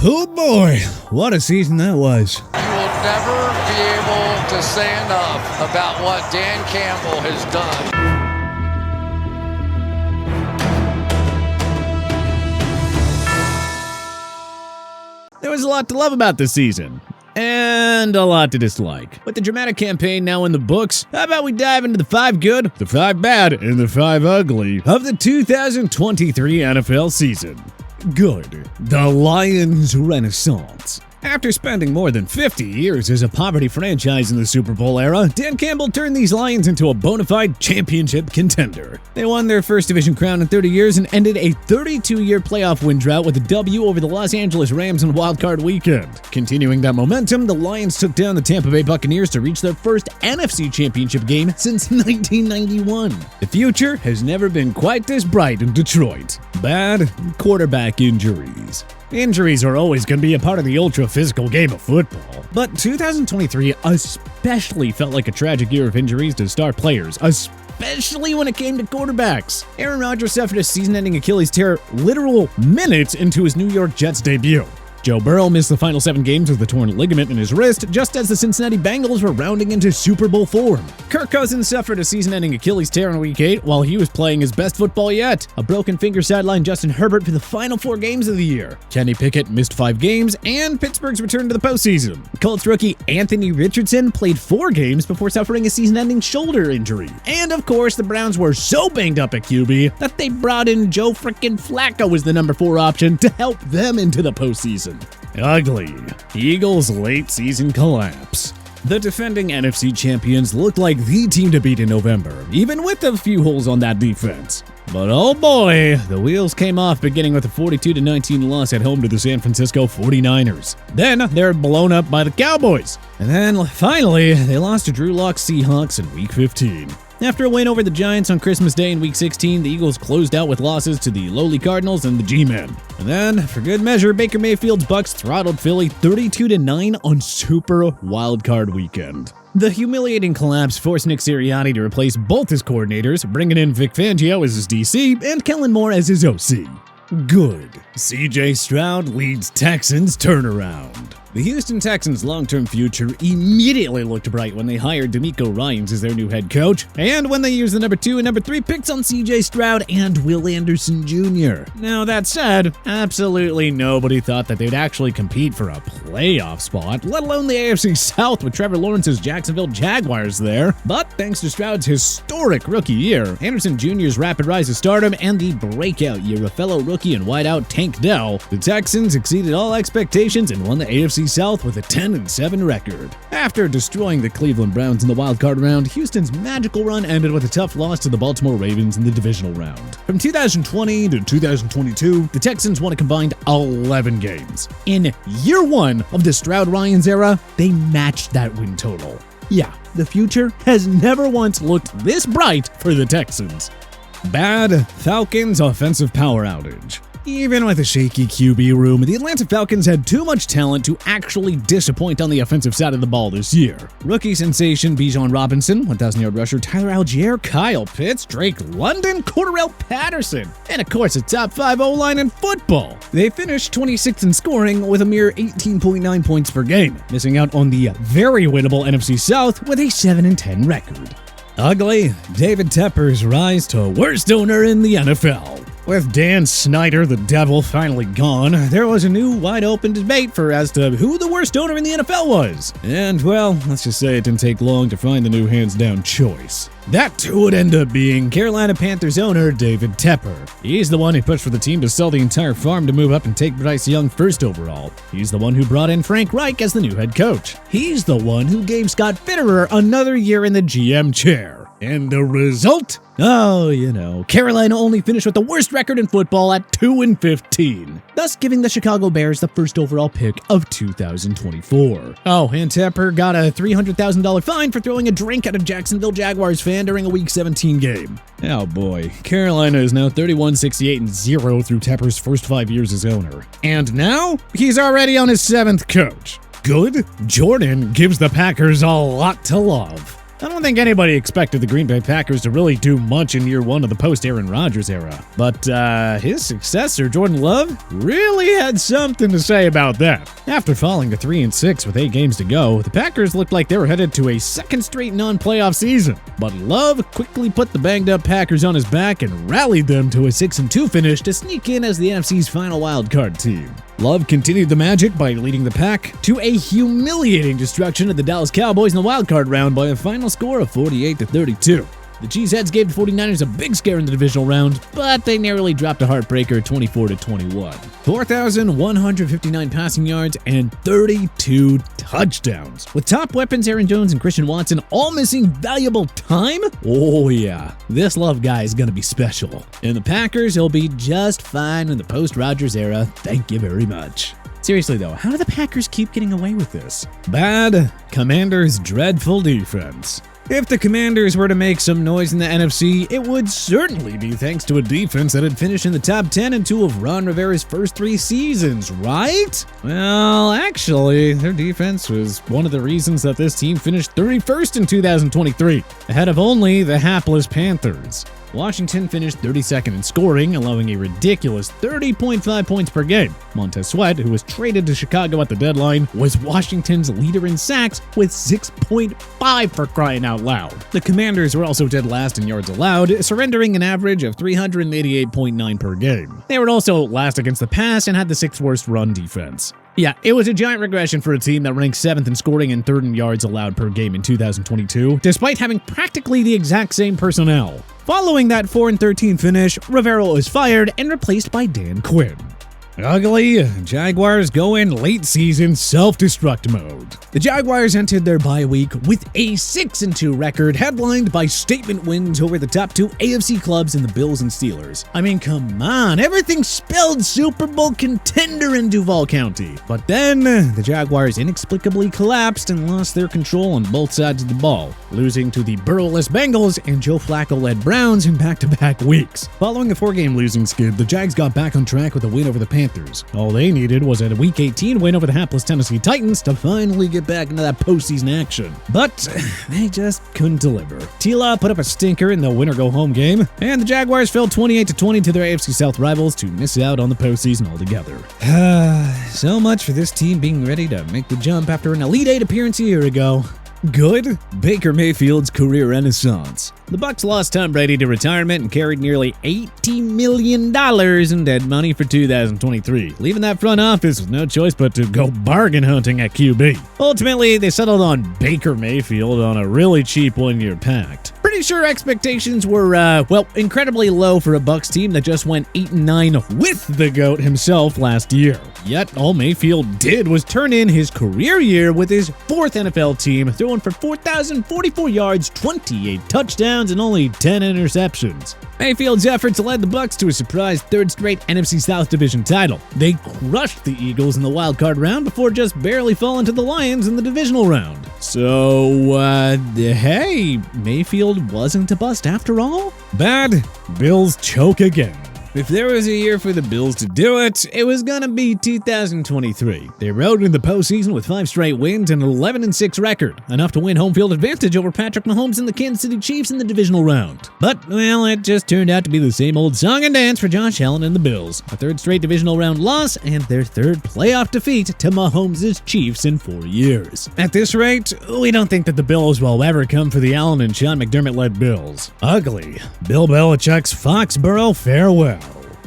Oh boy, what a season that was. You will never be able to say enough about what Dan Campbell has done. There was a lot to love about this season, and a lot to dislike. With the dramatic campaign now in the books, how about we dive into the 5 good, the 5 bad, and the 5 ugly of the 2023 NFL season. Good. The Lions Renaissance. After spending more than 50 years as a poverty franchise in the Super Bowl era, Dan Campbell turned these Lions into a bona fide championship contender. They won their first division crown in 30 years and ended a 32-year playoff win drought with a W over the Los Angeles Rams on Wild Card Weekend. Continuing that momentum, the Lions took down the Tampa Bay Buccaneers to reach their first NFC championship game since 1991. The future has never been quite this bright in Detroit. Bad quarterback injuries. Injuries are always going to be a part of the ultra-physical game of football, but 2023 especially felt like a tragic year of injuries to star players, especially when it came to quarterbacks. Aaron Rodgers suffered a season-ending Achilles tear literal minutes into his New York Jets debut. Joe Burrow missed the final 7 games with a torn ligament in his wrist, just as the Cincinnati Bengals were rounding into Super Bowl form. Kirk Cousins suffered a season-ending Achilles tear in Week 8 while he was playing his best football yet. A broken finger sidelined Justin Herbert for the final 4 games of the year. Kenny Pickett missed 5 games, and Pittsburgh's return to the postseason. Colts rookie Anthony Richardson played 4 games before suffering a season-ending shoulder injury. And of course, the Browns were so banged up at QB that they brought in Joe frickin' Flacco as the number 4 option to help them into the postseason. Ugly. Eagles' late season collapse. The defending NFC champions looked like the team to beat in November, even with a few holes on that defense. But oh boy, the wheels came off beginning with a 42-19 loss at home to the San Francisco 49ers. Then they're blown up by the Cowboys. And then finally, they lost to Drew Lock's Seahawks in Week 15. After a win over the Giants on Christmas Day in Week 16, the Eagles closed out with losses to the lowly Cardinals and the G-Men. And then, for good measure, Baker Mayfield's Bucs throttled Philly 32-9 on Super Wildcard Weekend. The humiliating collapse forced Nick Sirianni to replace both his coordinators, bringing in Vic Fangio as his DC and Kellen Moore as his OC. Good. CJ Stroud leads Texans turnaround. The Houston Texans' long-term future immediately looked bright when they hired DeMeco Ryans as their new head coach, and when they used the number 2 and number 3 picks on CJ Stroud and Will Anderson Jr. Now, that said, absolutely nobody thought that they'd actually compete for a playoff spot, let alone the AFC South with Trevor Lawrence's Jacksonville Jaguars there. But thanks to Stroud's historic rookie year, Anderson Jr.'s rapid rise to stardom, and the breakout year of fellow rookie and wideout Tank Dell, the Texans exceeded all expectations and won the AFC South with a 10-7 record. After destroying the Cleveland Browns in the wildcard round, Houston's magical run ended with a tough loss to the Baltimore Ravens in the divisional round. From 2020 to 2022, the Texans won a combined 11 games. In year 1 of the Stroud-Ryans era, they matched that win total. Yeah, the future has never once looked this bright for the Texans. Bad Falcons offensive power outage. Even with a shaky QB room, the Atlanta Falcons had too much talent to actually disappoint on the offensive side of the ball this year. Rookie sensation Bijan Robinson, 1,000-yard rusher Tyler Algier, Kyle Pitts, Drake London, Cordarrelle Patterson, and of course a top 5 O-line in football. They finished 26th in scoring with a mere 18.9 points per game, missing out on the very winnable NFC South with a 7-10 record. Ugly, David Tepper's rise to worst owner in the NFL. With Dan Snyder, the devil, finally gone, there was a new wide-open debate as to who the worst owner in the NFL was. And, well, let's just say it didn't take long to find the new hands-down choice. That would end up being Carolina Panthers owner David Tepper. He's the one who pushed for the team to sell the entire farm to move up and take Bryce Young first overall. He's the one who brought in Frank Reich as the new head coach. He's the one who gave Scott Fitterer another year in the GM chair. And the result? Oh, Carolina only finished with the worst record in football at 2-15, thus giving the Chicago Bears the first overall pick of 2024. Oh, and Tepper got a $300,000 fine for throwing a drink at a Jacksonville Jaguars fan during a Week 17 game. Oh boy, Carolina is now 31-68-0 through Tepper's first 5 years as owner. And now, he's already on his 7th coach. Good? Jordan gives the Packers a lot to love. I don't think anybody expected the Green Bay Packers to really do much in year one of the post-Aaron Rodgers era. But his successor, Jordan Love, really had something to say about that. After falling to 3-6 with 8 games to go, the Packers looked like they were headed to a second straight non-playoff season. But Love quickly put the banged-up Packers on his back and rallied them to a 6-2 finish to sneak in as the NFC's final wildcard team. Love continued the magic by leading the pack to a humiliating destruction of the Dallas Cowboys in the wildcard round by a final score of 48-32. The Cheeseheads gave the 49ers a big scare in the divisional round, but they narrowly dropped a heartbreaker 24-21. 4,159 passing yards and 32 touchdowns. With top weapons Aaron Jones and Christian Watson all missing valuable time? Oh yeah, this Love guy is gonna be special. And the Packers will be just fine in the post-Rodgers era, thank you very much. Seriously though, how do the Packers keep getting away with this? Bad Commanders' dreadful defense. If the Commanders were to make some noise in the NFC, it would certainly be thanks to a defense that had finished in the top 10 in 2 of Ron Rivera's first 3 seasons, right? Well, actually, their defense was one of the reasons that this team finished 31st in 2023, ahead of only the hapless Panthers. Washington finished 32nd in scoring, allowing a ridiculous 30.5 points per game. Montez Sweat, who was traded to Chicago at the deadline, was Washington's leader in sacks with 6.5 for crying out loud. The Commanders were also dead last in yards allowed, surrendering an average of 388.9 per game. They were also last against the pass and had the 6th worst run defense. Yeah, it was a giant regression for a team that ranked 7th in scoring and 3rd in yards allowed per game in 2022, despite having practically the exact same personnel. Following that 4-13 finish, Rivera was fired and replaced by Dan Quinn. Ugly, Jaguars go in late season self-destruct mode. The Jaguars entered their bye week with a 6-2 record headlined by statement wins over the top 2 AFC clubs in the Bills and Steelers. I mean, come on, everything spelled Super Bowl contender in Duval County. But then, the Jaguars inexplicably collapsed and lost their control on both sides of the ball, losing to the Burrowless Bengals and Joe Flacco-led Browns in back-to-back weeks. Following a 4-game losing skid, the Jags got back on track with a win over the Panthers. All they needed was a Week 18 win over the hapless Tennessee Titans to finally get back into that postseason action. But they just couldn't deliver. Tila put up a stinker in the winner-go-home game, and the Jaguars fell 28-20 to their AFC South rivals to miss out on the postseason altogether. So much for this team being ready to make the jump after an Elite 8 appearance a year ago. Good? Baker Mayfield's career renaissance. The Bucs lost Tom Brady to retirement and carried nearly $80 million in dead money for 2023, leaving that front office with no choice but to go bargain hunting at QB. Ultimately, they settled on Baker Mayfield on a really cheap 1-year pact. Pretty sure expectations were, incredibly low for a Bucs team that just went 8-9 with the GOAT himself last year. Yet, all Mayfield did was turn in his career year with his 4th NFL team, throwing for 4,044 yards, 28 touchdowns, and only 10 interceptions. Mayfield's efforts led the Bucs to a surprise 3rd straight NFC South Division title. They crushed the Eagles in the wildcard round before just barely falling to the Lions in the divisional round. So, hey, Mayfield wasn't a bust after all? Bad, Bills choke again. If there was a year for the Bills to do it, it was gonna be 2023. They rode into the postseason with 5 straight wins and an 11-6 record, enough to win home field advantage over Patrick Mahomes and the Kansas City Chiefs in the divisional round. But, well, it just turned out to be the same old song and dance for Josh Allen and the Bills. A 3rd straight divisional round loss and their 3rd playoff defeat to Mahomes' Chiefs in 4 years. At this rate, we don't think that the Bills will ever come for the Allen and Sean McDermott-led Bills. Ugly. Bill Belichick's Foxborough farewell.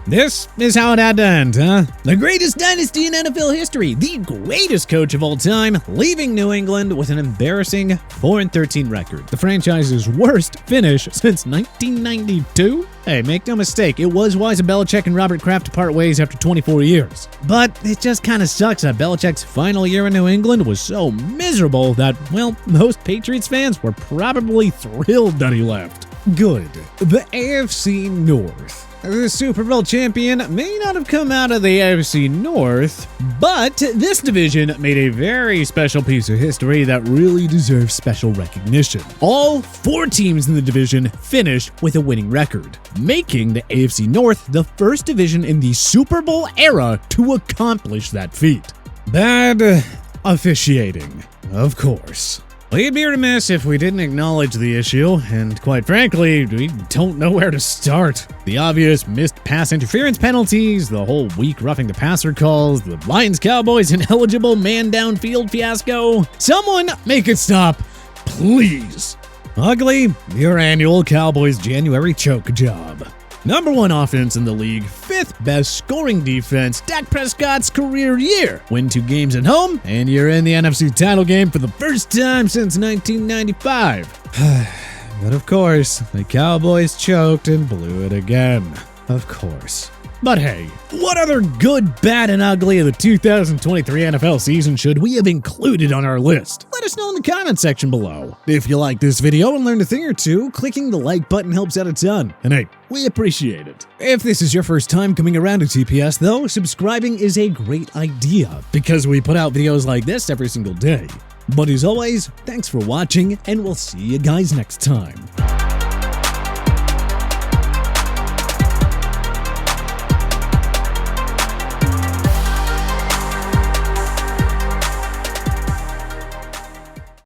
This is how it had to end, huh? The greatest dynasty in NFL history, the greatest coach of all time, leaving New England with an embarrassing 4-13 record. The franchise's worst finish since 1992? Hey, make no mistake, it was wise of Belichick and Robert Kraft to part ways after 24 years. But it just kind of sucks that Belichick's final year in New England was so miserable that, well, most Patriots fans were probably thrilled that he left. Good. The AFC North. The Super Bowl champion may not have come out of the AFC North, but this division made a very special piece of history that really deserves special recognition. All 4 teams in the division finished with a winning record, making the AFC North the first division in the Super Bowl era to accomplish that feat. Bad officiating, of course. We'd be remiss if we didn't acknowledge the issue, and quite frankly, we don't know where to start. The obvious missed pass interference penalties, the whole week roughing the passer calls, the Lions-Cowboys ineligible man downfield fiasco. Someone make it stop, please. Ugly, your annual Cowboys January choke job. Number 1 offense in the league, 5th best scoring defense, Dak Prescott's career year. Win 2 games at home, and you're in the NFC title game for the first time since 1995. But of course, the Cowboys choked and blew it again. Of course. But hey, what other good, bad, and ugly of the 2023 NFL season should we have included on our list? Let us know in the comment section below. If you like this video and learned a thing or two, clicking the like button helps out a ton. And hey, we appreciate it. If this is your first time coming around to TPS though, subscribing is a great idea because we put out videos like this every single day. But as always, thanks for watching and we'll see you guys next time.